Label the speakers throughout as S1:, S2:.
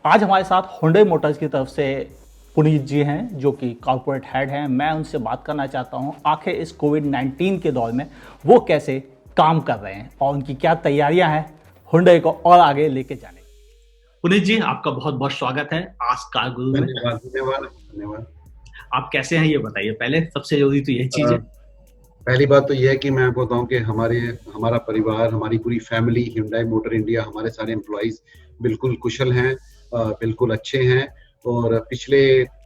S1: आज हमारे साथ Hyundai मोटर्स की तरफ से पुनीत जी हैं जो कि कॉर्पोरेट हेड हैं। मैं उनसे बात करना चाहता हूं आखिर इस कोविड-19 के दौर में वो कैसे काम कर रहे हैं और उनकी क्या तैयारियां हैं Hyundai को और आगे लेके जाने। पुनीत जी, आपका बहुत बहुत स्वागत है आज कार गुरु में।
S2: धन्यवाद धन्यवाद धन्यवाद।
S1: आप कैसे हैं ये बताइए, पहले सबसे जरूरी तो यही चीज है।
S2: पहली बात तो यह है कि मैं आपको बताऊं कि हमारा परिवार, हमारी पूरी फैमिली, Hyundai मोटर इंडिया, हमारे सारे एम्प्लॉइज बिल्कुल कुशल हैं, बिल्कुल अच्छे हैं। और पिछले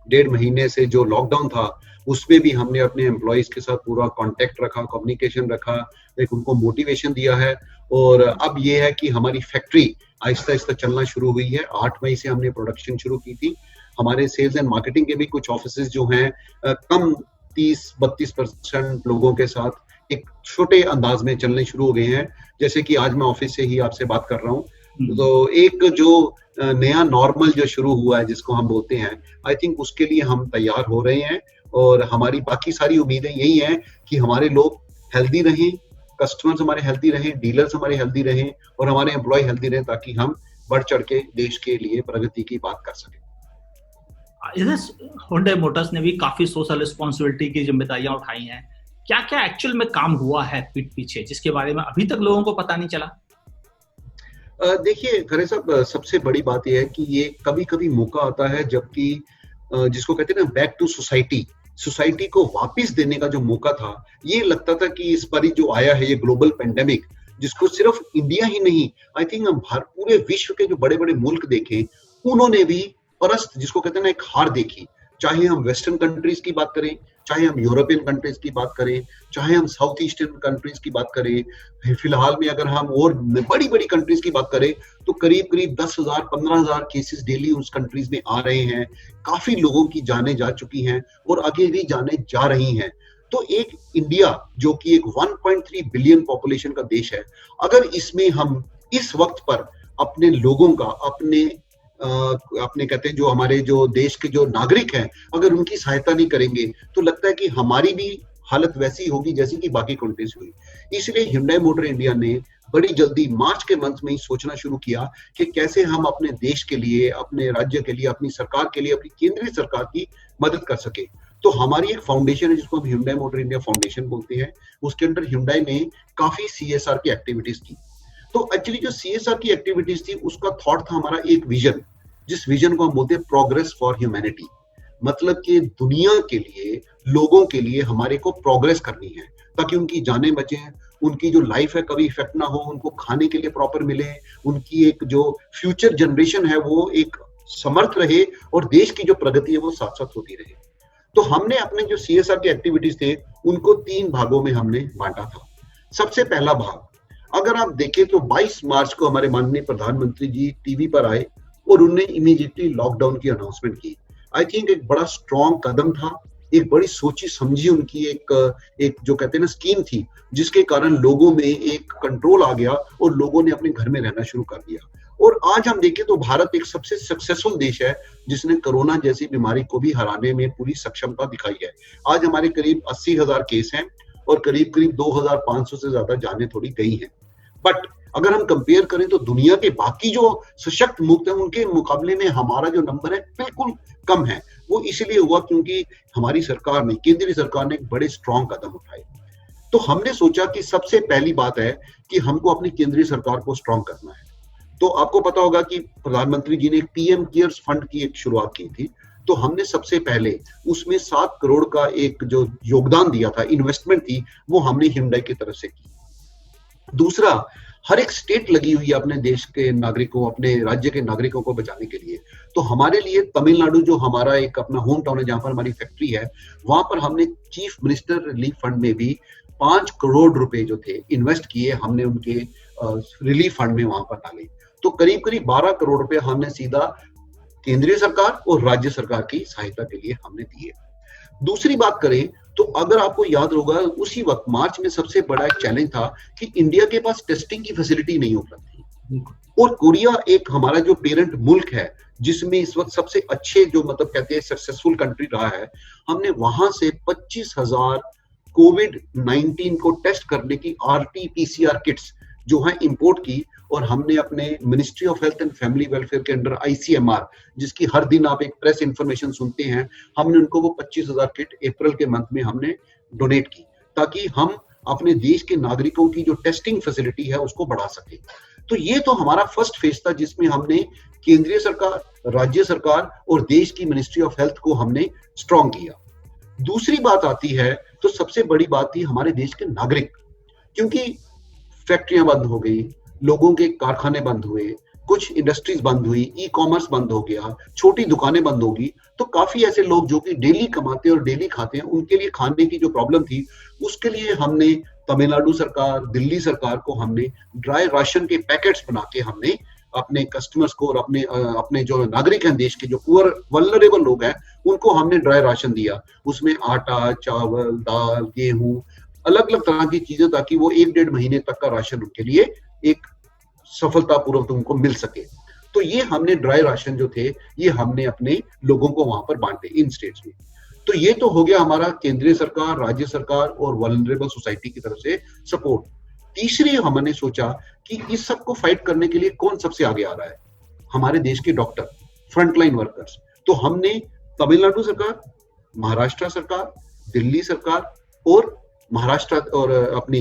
S2: 1.5 महीने से जो लॉकडाउन था उसमें भी हमने अपने एम्प्लॉइज के साथ पूरा कांटेक्ट रखा, कम्युनिकेशन रखा, एक उनको मोटिवेशन दिया है। और अब ये है कि हमारी फैक्ट्री आहिस्ता आहिस्ता चलना शुरू हुई है। 8 मई से हमने प्रोडक्शन शुरू की थी। हमारे सेल्स एंड मार्केटिंग के भी कुछ ऑफिसेज जो हैं कम 30-32% लोगों के साथ एक छोटे अंदाज में चलने शुरू हो गए हैं। जैसे कि आज मैं ऑफिस से ही आपसे बात कर रहा हूँ। तो एक जो नया नॉर्मल जो शुरू हुआ है जिसको हम बोलते हैं, आई थिंक उसके लिए हम तैयार हो रहे हैं। और हमारी बाकी सारी उम्मीदें यही हैं कि हमारे लोग हेल्दी रहें, कस्टमर्स हमारे हेल्दी रहें, डीलर्स हमारे हेल्दी रहें और हमारे एम्प्लॉय हेल्दी रहें, ताकि हम बढ़ चढ़ के देश के लिए प्रगति की बात कर सकें।
S1: Hyundai मोटर्स ने भी काफी सोशल रिस्पॉन्सिबिलिटी की जिम्मेदारियां उठाई हैं। क्या क्या एक्चुअल में काम हुआ है पीठ पीछे जिसके बारे में अभी तक लोगों को पता नहीं चला?
S2: देखिए खरे साहब, सबसे बड़ी बात यह है कि ये कभी कभी मौका आता है जबकि जिसको कहते हैं ना, बैक टू सोसाइटी को वापस देने का जो मौका था। ये लगता था कि इस बारी जो आया है ये ग्लोबल पेंडेमिक, जिसको सिर्फ इंडिया ही नहीं, आई थिंक हम पूरे विश्व के जो बड़े बड़े मुल्क देखें उन्होंने भी परस्त, जिसको कहते हैं ना, एक हार देखी। चाहे हम वेस्टर्न कंट्रीज की बात करें, चाहे हम यूरोपियन कंट्रीज की बात करें, चाहे हम साउथ ईस्टर्न कंट्रीज की बात करें, फिलहाल में अगर हम और बड़ी बड़ी कंट्रीज की बात करें तो करीब करीब 10,000 15,000 केसेस डेली उस कंट्रीज में आ रहे हैं। काफी लोगों की जानें जा चुकी हैं और आगे भी जाने जा रही हैं। तो एक इंडिया जो कि एक 1.3 बिलियन पॉपुलेशन का देश है, अगर इसमें हम इस वक्त पर अपने लोगों का, अपने कहते हैं जो हमारे जो देश के जो नागरिक हैं, अगर उनकी सहायता नहीं करेंगे तो लगता है कि हमारी भी हालत वैसी होगी जैसी कि बाकी कंट्रीज हुई। इसलिए Hyundai मोटर इंडिया ने बड़ी जल्दी मार्च के मंथ में ही सोचना शुरू किया कि कैसे हम अपने देश के लिए, अपने राज्य के लिए, अपनी सरकार के लिए, अपनी केंद्रीय सरकार की मदद कर सके। तो हमारी एक फाउंडेशन है जिसको हम Hyundai मोटर इंडिया फाउंडेशन बोलते हैं। उसके अंदर Hyundai ने काफी CSR की एक्टिविटीज की। तो एक्चुअली जो CSR की एक्टिविटीज थी उसका थॉट था हमारा एक विजन, जिस विजन को हम बोलते हैं प्रोग्रेस फॉर ह्यूमैनिटी। मतलब कि दुनिया के लिए, लोगों के लिए हमारे को प्रोग्रेस करनी है ताकि उनकी जानें बचें, उनकी जो लाइफ है कभी इफेक्ट ना हो, उनको खाने के लिए प्रॉपर मिले, उनकी एक जो फ्यूचर जनरेशन है वो एक समर्थ रहे और देश की जो प्रगति है वो साथ साथ होती रहे। तो हमने अपने जो CSR की एक्टिविटीज थे उनको 3 भागों में हमने बांटा था। सबसे पहला भाग, अगर आप देखें तो 22 मार्च को हमारे माननीय प्रधानमंत्री जी टीवी पर आए और उन्होंने इमीडिएटली लॉकडाउन की अनाउंसमेंट की। आई थिंक एक बड़ा स्ट्रॉन्ग कदम था, एक बड़ी सोची समझी उनकी एक जो कहते हैं ना स्कीम थी, जिसके कारण लोगों में एक कंट्रोल आ गया और लोगों ने अपने घर में रहना शुरू कर दिया। और आज हम देखें तो भारत एक सबसे सक्सेसफुल देश है जिसने कोरोना जैसी बीमारी को भी हराने में पूरी सक्षमता दिखाई है। आज हमारे करीब 80,000 केस हैं और करीब करीब 2,500 से ज्यादा जानें थोड़ी गई हैं। बट अगर हम कंपेयर करें तो दुनिया के बाकी जो सशक्त मुल्क हैं उनके मुकाबले में हमारा जो नंबर है बिल्कुल कम है। वो इसलिए हुआ क्योंकि हमारी सरकार ने, केंद्रीय सरकार ने एक बड़े स्ट्रॉन्ग कदम उठाए। तो हमने सोचा कि सबसे पहली बात है कि हमको अपनी केंद्रीय सरकार को स्ट्रॉन्ग करना है। तो आपको पता होगा कि प्रधानमंत्री जी ने एक PM केयर्स फंड की एक शुरुआत की थी। तो हमने सबसे पहले उसमें 7 करोड़ का एक जो योगदान दिया था, इन्वेस्टमेंट थी, वो हमने Hyundai की तरफ से की। दूसरा, हर एक स्टेट लगी हुई है अपने देश के नागरिकों, अपने राज्य के नागरिकों को बचाने के लिए। तो हमारे लिए तमिलनाडु, जो हमारा एक अपना होम टाउन है जहां पर हमारी फैक्ट्री है, वहां पर हमने चीफ मिनिस्टर रिलीफ फंड में भी 5 करोड़ रुपए जो थे इन्वेस्ट किए, हमने उनके रिलीफ फंड में वहां पर डाले। तो करीब करीब 12 करोड़ रुपए हमने सीधा केंद्रीय सरकार और राज्य सरकार की सहायता के लिए हमने दिए। दूसरी बात करें तो अगर आपको याद होगा, उसी वक्त मार्च में सबसे बड़ा एक चैलेंज था कि इंडिया के पास टेस्टिंग की फैसिलिटी नहीं उपलब्ध थी। और कोरिया एक हमारा जो पेरेंट मुल्क है जिसमें इस वक्त सबसे अच्छे जो मतलब कहते हैं सक्सेसफुल कंट्री रहा है, हमने वहां से 25,000 कोविड-19 को टेस्ट करने की RT-PCR किट्स जो है इंपोर्ट की और हमने अपने ministry of health and family welfare के अंडर ICMR, जिसकी हर दिन आप एक प्रेस इंफॉर्मेशन सुनते हैं, हमने उनको वो 25,000 किट अप्रैल के मंथ में हमने डोनेट की, ताकि हम अपने देश के नागरिकों की जो टेस्टिंग फैसिलिटी है उसको बढ़ा सके। तो ये तो हमारा फर्स्ट फेज था, जिसमें हमने केंद्रीय सरकार, राज्य सरकार और देश की मिनिस्ट्री ऑफ हेल्थ को हमने स्ट्रॉन्ग किया। दूसरी बात आती है, तो सबसे बड़ी बात थी हमारे देश के नागरिक, क्योंकि फैक्ट्रियां बंद हो गई, लोगों के कारखाने बंद हुए, कुछ इंडस्ट्रीज बंद हुई, ई-कॉमर्स बंद हो गया, छोटी दुकानें बंद होगी, तो काफी ऐसे लोग जो कि डेली कमाते हैं और डेली खाते हैं, उनके लिए खाने की जो प्रॉब्लम थी, उसके लिए हमने तमिलनाडु सरकार, दिल्ली सरकार को हमने ड्राई राशन के पैकेट्स बना के हमने अपने कस्टमर्स को और अपने जो नागरिक हैं देश के, जो पुअर वल्नरेबल लोग हैं, उनको हमने ड्राई राशन दिया। उसमें आटा, चावल, दाल, गेहूं, अलग अलग तरह की चीजें, ताकि वो 1-1.5 महीने तक का राशन उनके लिए एक सफलतापूर्वक उनको मिल सके। तो ये हमने ड्राई राशन जो थे, ये हमने अपने लोगों को वहां पर बांटे इन स्टेट्स में। तो ये तो हो गया हमारा केंद्रीय सरकार, राज्य सरकार और वल्नरेबल सोसाइटी की तरफ से सपोर्ट। तीसरी हमने सोचा कि इस सब को फाइट करने के लिए कौन सबसे आगे आ रहा है, हमारे देश के डॉक्टर, फ्रंटलाइन वर्कर्स। तो हमने तमिलनाडु सरकार, महाराष्ट्र सरकार, दिल्ली सरकार और महाराष्ट्र और अपनी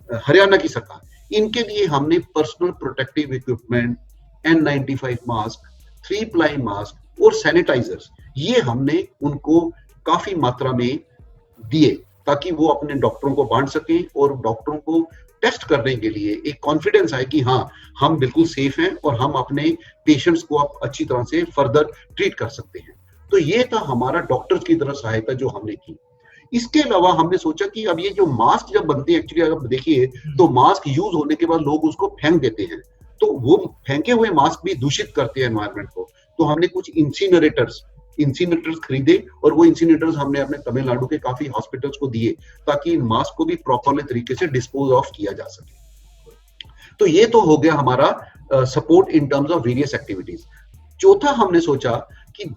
S2: हरियाणा की सरकार, इनके लिए हमने personal protective equipment, N95 mask, 3 ply mask और सैनिटाइजर्स, ये हमने उनको काफी मात्रा में दिए, ताकि वो अपने डॉक्टरों को बांट सकें और डॉक्टरों को टेस्ट करने के लिए एक कॉन्फिडेंस आए कि हाँ, हम बिल्कुल सेफ हैं और हम अपने पेशेंट्स को अब अच्छी तरह से फर्दर ट्रीट कर सकते हैं। तो ये था हमारा डॉक्टर्स की तरफ सहायता जो हमने की। इसके अलावा हमने सोचा कि अब ये जो मास्क जब बनते हैं, एक्चुअली अगर देखिए तो मास्क यूज होने के बाद लोग उसको फेंक देते हैं, तो वो फेंके हुए मास्क भी दूषित करते हैं एनवायरनमेंट को। तो हमने कुछ इंसिनरेटर्स खरीदे और वो इंसिनरेटर्स हमने अपने तमिलनाडु के काफी हॉस्पिटल्स को दिए, ताकि इन मास्क को भी प्रॉपरली तरीके से डिस्पोज ऑफ किया जा सके। तो ये तो हो गया हमारा support in terms of various activities. चौथा हमने सोचा कि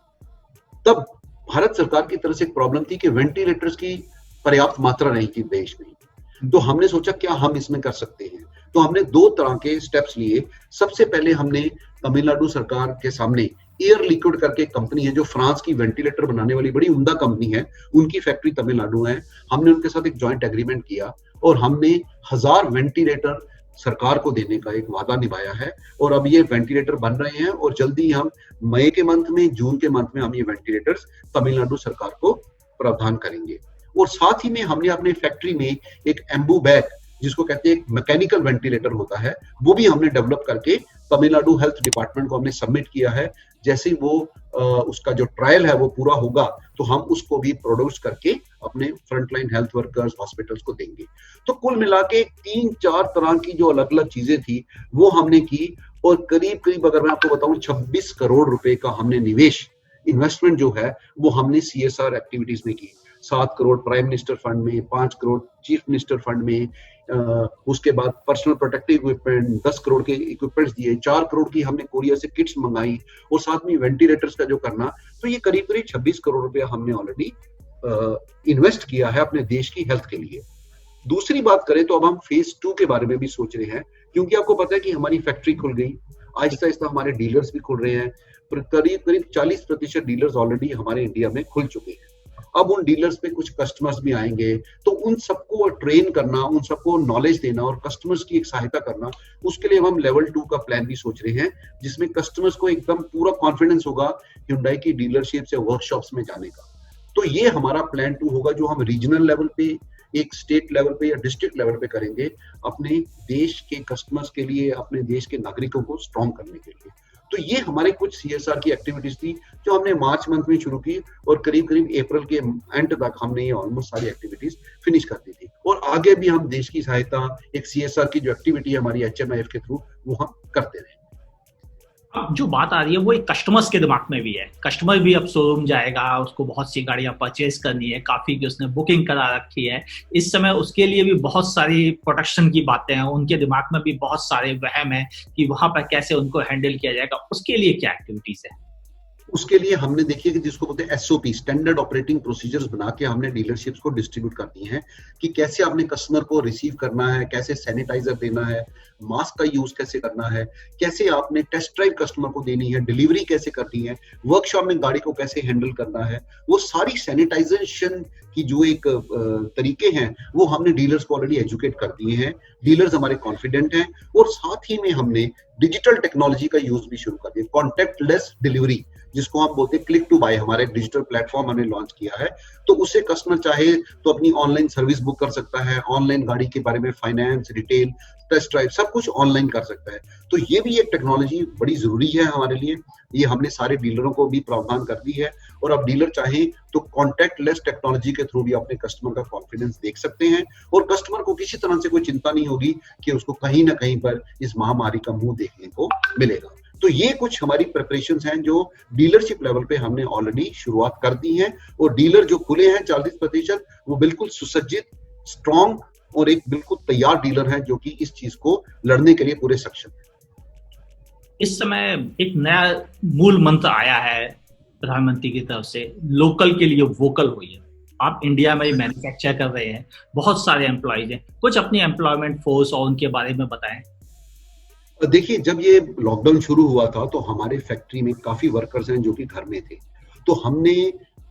S2: तब भारत सरकार की तरफ से एक प्रॉब्लम थी कि वेंटिलेटर्स की पर्याप्त मात्रा नहीं थी देश में। तो हमने सोचा क्या हम इसमें कर सकते हैं। तो हमने 2 तरह के स्टेप्स लिए। सबसे पहले हमने तमिलनाडु सरकार के सामने एयर लिक्विड करके एक कंपनी है, जो फ्रांस की वेंटिलेटर बनाने वाली बड़ी उम्दा कंपनी है, उनकी फैक्ट्री तमिलनाडु है, हमने उनके साथ एक जॉइंट एग्रीमेंट किया और हमने 1000 वेंटिलेटर सरकार को देने का एक वादा निभाया है। और अब ये वेंटिलेटर बन रहे हैं और जल्दी हम मई के मंथ में, जून के मंथ में हम ये वेंटिलेटर्स तमिलनाडु सरकार को प्रावधान करेंगे। और साथ ही में हमने अपने फैक्ट्री में एक एम्बू बैग, जिसको कहते हैं एक मैकेनिकल वेंटिलेटर होता है, वो भी हमने डेवलप करके तमिलनाडु हेल्थ डिपार्टमेंट को हमने सबमिट किया है। जैसे ही वो उसका जो ट्रायल है वो पूरा होगा, तो हम उसको भी प्रोड्यूस करके अपने फ्रंटलाइन हेल्थ वर्कर्स, हॉस्पिटल्स को देंगे। तो कुल मिला के 3-4 तरह की जो अलग अलग चीजें थी वो हमने की, और करीब करीब अगर मैं आपको बताऊं 26 करोड़ रुपए का हमने इन्वेस्टमेंट जो है वो हमने CSR एक्टिविटीज में की। 7 करोड़ प्राइम मिनिस्टर फंड में, 5 करोड़ चीफ मिनिस्टर फंड में, उसके बाद पर्सनल प्रोटेक्टिव इक्विपमेंट 10 करोड़ के इक्विपमेंट्स दिए, 4 करोड़ की हमने कोरिया से किट्स मंगाई, और साथ में वेंटिलेटर्स का जो करना, तो ये करीब करीब 26 करोड़ रुपया हमने ऑलरेडी इन्वेस्ट किया है अपने देश की हेल्थ के लिए। दूसरी बात करें तो अब हम फेज 2 के बारे में भी सोच रहे हैं, क्योंकि आपको पता है कि हमारी फैक्ट्री खुल गई, आहिस्ता आहिस्ता हमारे डीलर्स भी खुल रहे हैं, करीब करीब 40% डीलर्स ऑलरेडी हमारे इंडिया में खुल चुके हैं। अब उन डीलर्स पे कुछ कस्टमर्स भी आएंगे, तो उन सबको ट्रेन करना, उन सबको नॉलेज देना और कस्टमर्स की एक सहायता करना, उसके लिए हम लेवल 2 का प्लान भी सोच रहे हैं, जिसमें कस्टमर्स को एकदम पूरा कॉन्फिडेंस होगा Hyundai की डीलरशिप से वर्कशॉप्स में जाने का। तो ये हमारा प्लान 2 होगा, जो हम रीजनल लेवल पे, एक स्टेट लेवल पे या डिस्ट्रिक्ट लेवल पे करेंगे, अपने देश के कस्टमर्स के लिए, अपने देश के नागरिकों को स्ट्रॉन्ग करने के लिए। तो ये हमारे कुछ CSR की एक्टिविटीज थी जो हमने मार्च मंथ में शुरू की, और करीब करीब अप्रैल के एंड तक हमने ये ऑलमोस्ट सारी एक्टिविटीज फिनिश कर दी थी। और आगे भी हम देश की सहायता, एक CSR की जो एक्टिविटी है हमारी HMIF के थ्रू, वो हम करते रहे।
S3: अब जो बात आ रही है वो एक कस्टमर्स के दिमाग में भी है। कस्टमर भी अब शोरूम जाएगा, उसको बहुत सी गाड़ियां परचेज करनी है, काफी की उसने बुकिंग करा रखी है, इस समय उसके लिए भी बहुत सारी प्रोटेक्शन की बातें हैं, उनके दिमाग में भी बहुत सारे वहम है कि वहां पर कैसे उनको हैंडल किया जाएगा। उसके लिए क्या एक्टिविटीज है?
S2: उसके लिए हमने देखिए कि जिसको बोलते हैं एसओपी, स्टैंडर्ड ऑपरेटिंग प्रोसीजर्स बना के हमने डीलरशिप्स को डिस्ट्रीब्यूट कर दी हैं कि कैसे आपने कस्टमर को रिसीव करना है, कैसे सैनिटाइजर देना है, मास्क का यूज कैसे करना है, कैसे आपने टेस्ट ड्राइव कस्टमर को देनी है, डिलीवरी कैसे करनी है, वर्कशॉप में गाड़ी को कैसे हैंडल करना है, वो सारी सैनिटाइजेशन की जो एक तरीके हैं वो हमने डीलर्स को ऑलरेडी एजुकेट कर दिए हैं। डीलर्स हमारे कॉन्फिडेंट हैं और साथ ही में हमने डिजिटल टेक्नोलॉजी का यूज भी शुरू कर दिया, कॉन्टैक्टलेस डिलीवरी जिसको हम बोलते हैं क्लिक टू बाय, हमारे डिजिटल प्लेटफॉर्म हमने लॉन्च किया है। तो उससे कस्टमर चाहे तो अपनी ऑनलाइन सर्विस बुक कर सकता है, ऑनलाइन गाड़ी के बारे में फाइनेंस, रिटेल, टेस्ट ड्राइव सब कुछ ऑनलाइन कर सकता है। तो ये भी एक टेक्नोलॉजी बड़ी जरूरी है हमारे लिए, ये हमने सारे डीलरों को भी प्रावधान कर दी है। और अब डीलर चाहे तो कॉन्टैक्टलेस टेक्नोलॉजी के थ्रू भी अपने कस्टमर का कॉन्फिडेंस देख सकते हैं और कस्टमर को किसी तरह से कोई चिंता नहीं होगी कि उसको कहीं ना कहीं पर इस महामारी का मुंह देखने को मिलेगा। तो ये कुछ हमारी प्रिपरेशंस हैं जो डीलरशिप लेवल पे हमने ऑलरेडी शुरुआत कर दी है और डीलर जो खुले हैं 40% वो बिल्कुल सुसज्जित, स्ट्रॉन्ग और एक बिल्कुल तैयार डीलर हैं जो कि इस चीज को लड़ने के लिए पूरे सक्षम है।
S3: इस समय एक नया मूल मंत्र आया है प्रधानमंत्री की तरफ से, लोकल के लिए वोकल होइए। आप इंडिया में मैन्युफैक्चर कर रहे हैं, बहुत सारे एम्प्लॉयज हैं, कुछ अपनी एम्प्लॉयमेंट फोर्स और उनके बारे में बताएं।
S2: देखिए, जब ये लॉकडाउन शुरू हुआ था तो हमारे फैक्ट्री में काफी वर्कर्स हैं जो कि घर में थे। तो हमने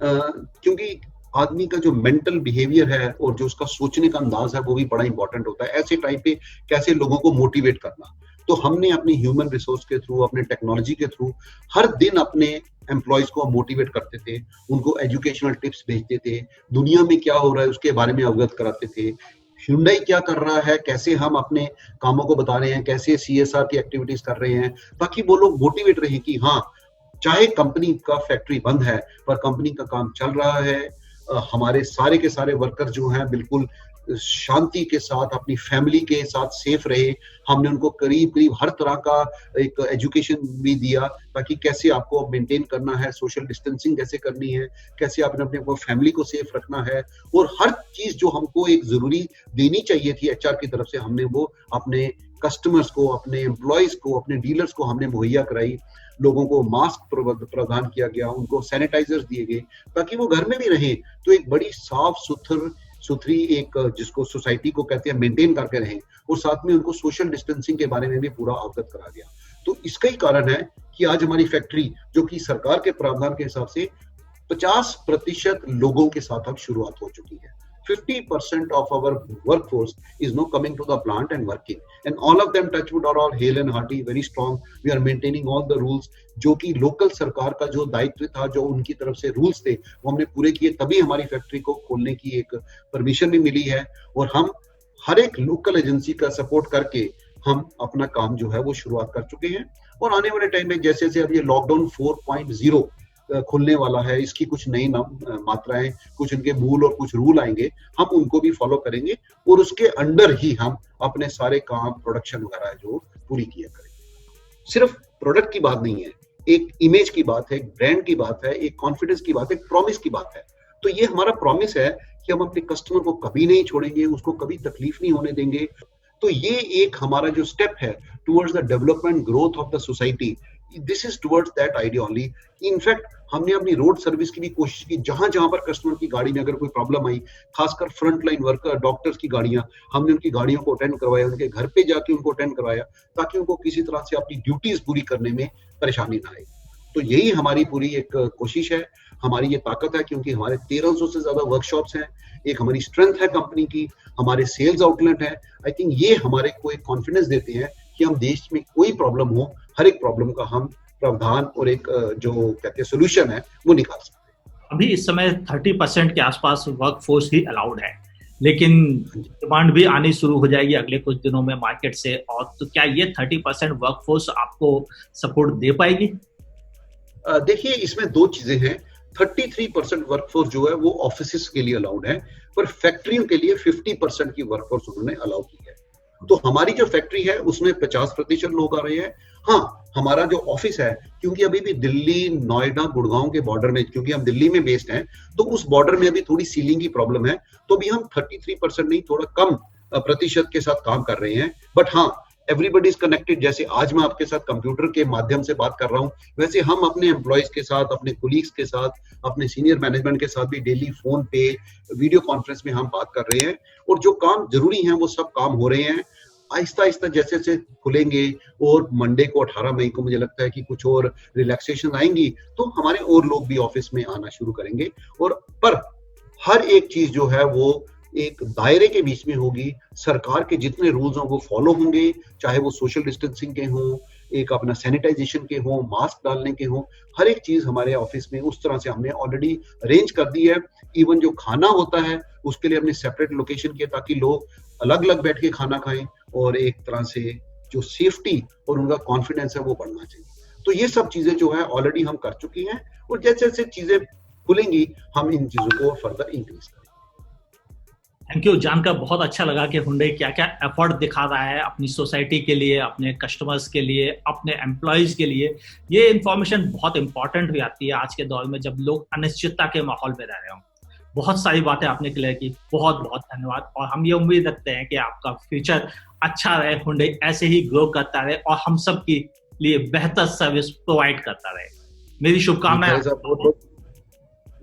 S2: क्योंकि आदमी का जो मेंटल बिहेवियर है और जो उसका सोचने का अंदाज है वो भी बड़ा इंपॉर्टेंट होता है, ऐसे टाइम पे कैसे लोगों को मोटिवेट करना। तो हमने अपनी ह्यूमन रिसोर्स के थ्रू, अपने टेक्नोलॉजी के थ्रू हर दिन अपने एम्प्लॉयज को मोटिवेट करते थे, उनको एजुकेशनल टिप्स भेजते थे, दुनिया में क्या हो रहा है उसके बारे में अवगत कराते थे, Hyundai क्या कर रहा है, कैसे हम अपने कामों को बता रहे हैं, कैसे CSR की एक्टिविटीज कर रहे हैं, ताकि वो लोग मोटिवेट रहे कि हाँ, चाहे कंपनी का फैक्ट्री बंद है पर कंपनी का काम चल रहा है। हमारे सारे के सारे वर्कर जो हैं बिल्कुल शांति के साथ अपनी फैमिली के साथ सेफ रहे। हमने उनको करीब करीब हर तरह का एक एजुकेशन भी दिया ताकि कैसे आपको मेंटेन करना है, सोशल डिस्टेंसिंग कैसे करनी है, कैसे आपने अपने फैमिली को सेफ रखना है, और हर चीज जो हमको एक जरूरी देनी चाहिए थी HR की तरफ से हमने वो अपने कस्टमर्स को, अपने एम्प्लॉयज को, अपने डीलर्स को हमने मुहैया कराई। लोगों को मास्क प्रदान किया गया, उनको सैनिटाइजर्स दिए गए ताकि वो घर में भी रहें तो एक बड़ी साफ सुथरी एक जिसको सोसाइटी को कहते हैं मेंटेन करके रहें, और साथ में उनको सोशल डिस्टेंसिंग के बारे में भी पूरा अवगत करा गया। तो इसका ही कारण है कि आज हमारी फैक्ट्री जो कि सरकार के प्रावधान के हिसाब से 50% लोगों के साथ अब शुरुआत हो चुकी है। 50% of our workforce is now coming to the plant and working, and all of them touch wood are all hale and hearty, very strong. We are maintaining all the rules जो कि लोकल सरकार का जो दायित्व था, जो उनकी तरफ से रूल्स थे वो हमने पूरे किए, तभी हमारी फैक्ट्री को खोलने की एक परमिशन भी मिली है। और हम हर एक लोकल एजेंसी का सपोर्ट करके हम अपना काम जो है वो शुरुआत कर चुके हैं। और आने वाले टाइम में जैसे जैसे अब ये लॉकडाउन 4.0 खुलने वाला है, इसकी कुछ नई मात्राएं, कुछ इनके मूल और कुछ रूल आएंगे, हम उनको भी फॉलो करेंगे और उसके अंडर ही हम अपने सारे काम, प्रोडक्शन वगैरह जो पूरी किया करेंगे। सिर्फ प्रोडक्ट की बात नहीं है, एक इमेज की बात है, एक ब्रांड की बात है, एक कॉन्फिडेंस की बात है, एक प्रॉमिस की बात है। तो ये हमारा प्रॉमिस है कि हम अपने कस्टमर को कभी नहीं छोड़ेंगे, उसको कभी तकलीफ नहीं होने देंगे। तो ये एक हमारा जो स्टेप है towards the development growth of the society, this is towards that idea only. In fact हमने अपनी रोड सर्विस की भी कोशिश की, जहां जहां पर कस्टमर की गाड़ी में अगर कोई प्रॉब्लम आई, खासकर फ्रंट लाइन वर्कर, डॉक्टर्स की गाड़ियां, हमने उनकी गाड़ियों को अटेंड करवाया, उनके घर पे जाके उनको अटेंड करवाया ताकि उनको किसी तरह से अपनी ड्यूटीज पूरी करने में परेशानी ना आए। तो यही हमारी पूरी एक कोशिश है, हमारी ये ताकत है, क्योंकि हमारे 1300 से ज्यादा वर्कशॉप्स हैं, एक हमारी स्ट्रेंथ है कंपनी की, हमारे सेल्स आउटलेट है। आई थिंक ये हमारे को एक कॉन्फिडेंस देते हैं कि हम देश में कोई प्रॉब्लम हो, हर एक प्रॉब्लम का हम प्रावधान और एक जो कहते हैं सोल्यूशन है वो निकाल सकते हैं।
S3: अभी इस समय 30% के आसपास वर्कफोर्स ही अलाउड है, लेकिन डिमांड भी आनी शुरू हो जाएगी अगले कुछ दिनों में मार्केट से। और तो क्या ये 30% वर्कफोर्स आपको सपोर्ट दे पाएगी?
S2: देखिए, इसमें दो चीजें हैं। 33% वर्कफोर्स जो है वो ऑफिस के लिए अलाउड है, पर फैक्ट्रियों के लिए 50% की वर्कफोर्स उन्होंने अलाउ की है। तो हमारी जो फैक्ट्री है उसमें 50% लोग आ रहे हैं। हाँ, हमारा जो ऑफिस है, क्योंकि अभी भी दिल्ली, नोएडा, गुड़गांव के बॉर्डर में, क्योंकि हम दिल्ली में बेस्ड हैं, तो उस बॉर्डर में अभी थोड़ी सीलिंग की प्रॉब्लम है, तो अभी हम 33% नहीं, थोड़ा कम प्रतिशत के साथ काम कर रहे हैं। बट हाँ, एवरीबडी इज कनेक्टेड। जैसे आज मैं आपके साथ कंप्यूटर के माध्यम से बात कर रहा हूँ, वैसे हम अपने एम्प्लॉयज के साथ, अपने कोलीग्स के साथ, अपने सीनियर मैनेजमेंट के साथ भी डेली फोन पे, वीडियो कॉन्फ्रेंस में हम बात कर रहे हैं, और जो काम जरूरी है वो सब काम हो रहे हैं। आहिस्ता आहिस्ता जैसे जैसे खुलेंगे, और मंडे को 18 मई को मुझे लगता है कि कुछ और रिलैक्सेशन आएंगी, तो हमारे और लोग भी ऑफिस में आना शुरू करेंगे। और पर हर एक चीज जो है वो एक दायरे के बीच में होगी। सरकार के जितने रूल्स हैं वो फॉलो होंगे, चाहे वो सोशल डिस्टेंसिंग के हों, एक अपना सैनिटाइजेशन के हों, मास्क डालने के हों, हर एक चीज हमारे ऑफिस में उस तरह से हमने ऑलरेडी अरेंज कर दी है। इवन जो खाना होता है उसके लिए हमने सेपरेट लोकेशन किया, ताकि लोग अलग अलग बैठ के खाना खाएं, और एक तरह से जो सेफ्टी और उनका कॉन्फिडेंस है वो बढ़ना चाहिए। तो ये सब चीजें जो है ऑलरेडी हम कर चुकी हैं, और जैसे जैसे चीजें खुलेंगी हम इन चीजों को फर्दर इंक्रीज करेंगे।
S3: थैंक यू, जानकर बहुत अच्छा लगा कि हुंडई क्या क्या एफर्ट दिखा रहा है अपनी सोसाइटी के लिए, अपने कस्टमर्स के लिए, अपने एम्प्लॉयज के लिए। ये इन्फॉर्मेशन बहुत इंपॉर्टेंट भी आती है आज के दौर में जब लोग अनिश्चितता के माहौल में रह रहे हों। बहुत सारी बातें आपने क्लियर की, बहुत बहुत धन्यवाद। और हम ये उम्मीद रखते हैं कि आपका फ्यूचर अच्छा रहे, हुंडई ऐसे ही ग्रो करता रहे और हम सब के लिए बेहतर सर्विस प्रोवाइड करता रहे। मेरी शुभकामनाएं।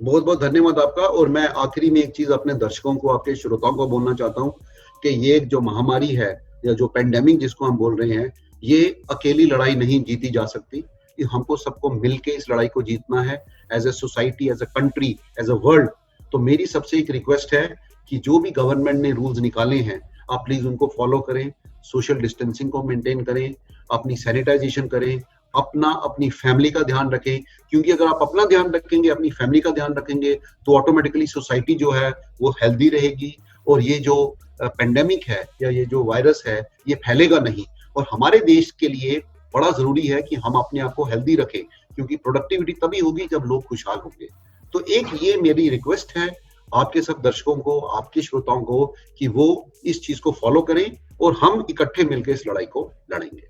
S2: बहुत बहुत धन्यवाद आपका। और मैं आखिरी में एक चीज अपने दर्शकों को, आपके श्रोताओं को बोलना चाहता हूँ कि ये जो महामारी है या जो पेंडेमिक जिसको हम बोल रहे हैं, ये अकेली लड़ाई नहीं जीती जा सकती। हमको सबको मिलके इस लड़ाई को जीतना है, as a society, as a country, as a world. तो मेरी सबसे एक रिक्वेस्ट है कि जो भी गवर्नमेंट ने रूल्स निकाले हैं आप प्लीज उनको फॉलो करें, सोशल डिस्टेंसिंग को मेंटेन करें, अपनी सैनिटाइजेशन करें, अपनी फैमिली का ध्यान रखें। क्योंकि अगर आप अपना ध्यान रखेंगे, अपनी फैमिली का ध्यान रखेंगे, तो ऑटोमेटिकली सोसाइटी जो है वो हेल्दी रहेगी, और ये जो पेंडेमिक है या ये जो वायरस है ये फैलेगा नहीं। और हमारे देश के लिए बड़ा जरूरी है कि हम अपने आप को हेल्दी रखें, क्योंकि प्रोडक्टिविटी तभी होगी जब लोग खुशहाल होंगे। तो एक ये मेरी रिक्वेस्ट है आपके सब दर्शकों को, आपके श्रोताओं को, कि वो इस चीज को फॉलो करें और हम इकट्ठे मिलकर इस लड़ाई को लड़ेंगे।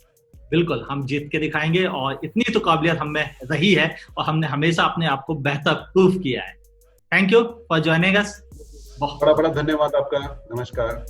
S3: बिल्कुल, हम जीत के दिखाएंगे। और इतनी तो काबिलियत हम में रही है और हमने हमेशा अपने आप को बेहतर प्रूफ किया है। Thank you for joining us.
S2: बड़ा बड़ा धन्यवाद आपका। नमस्कार।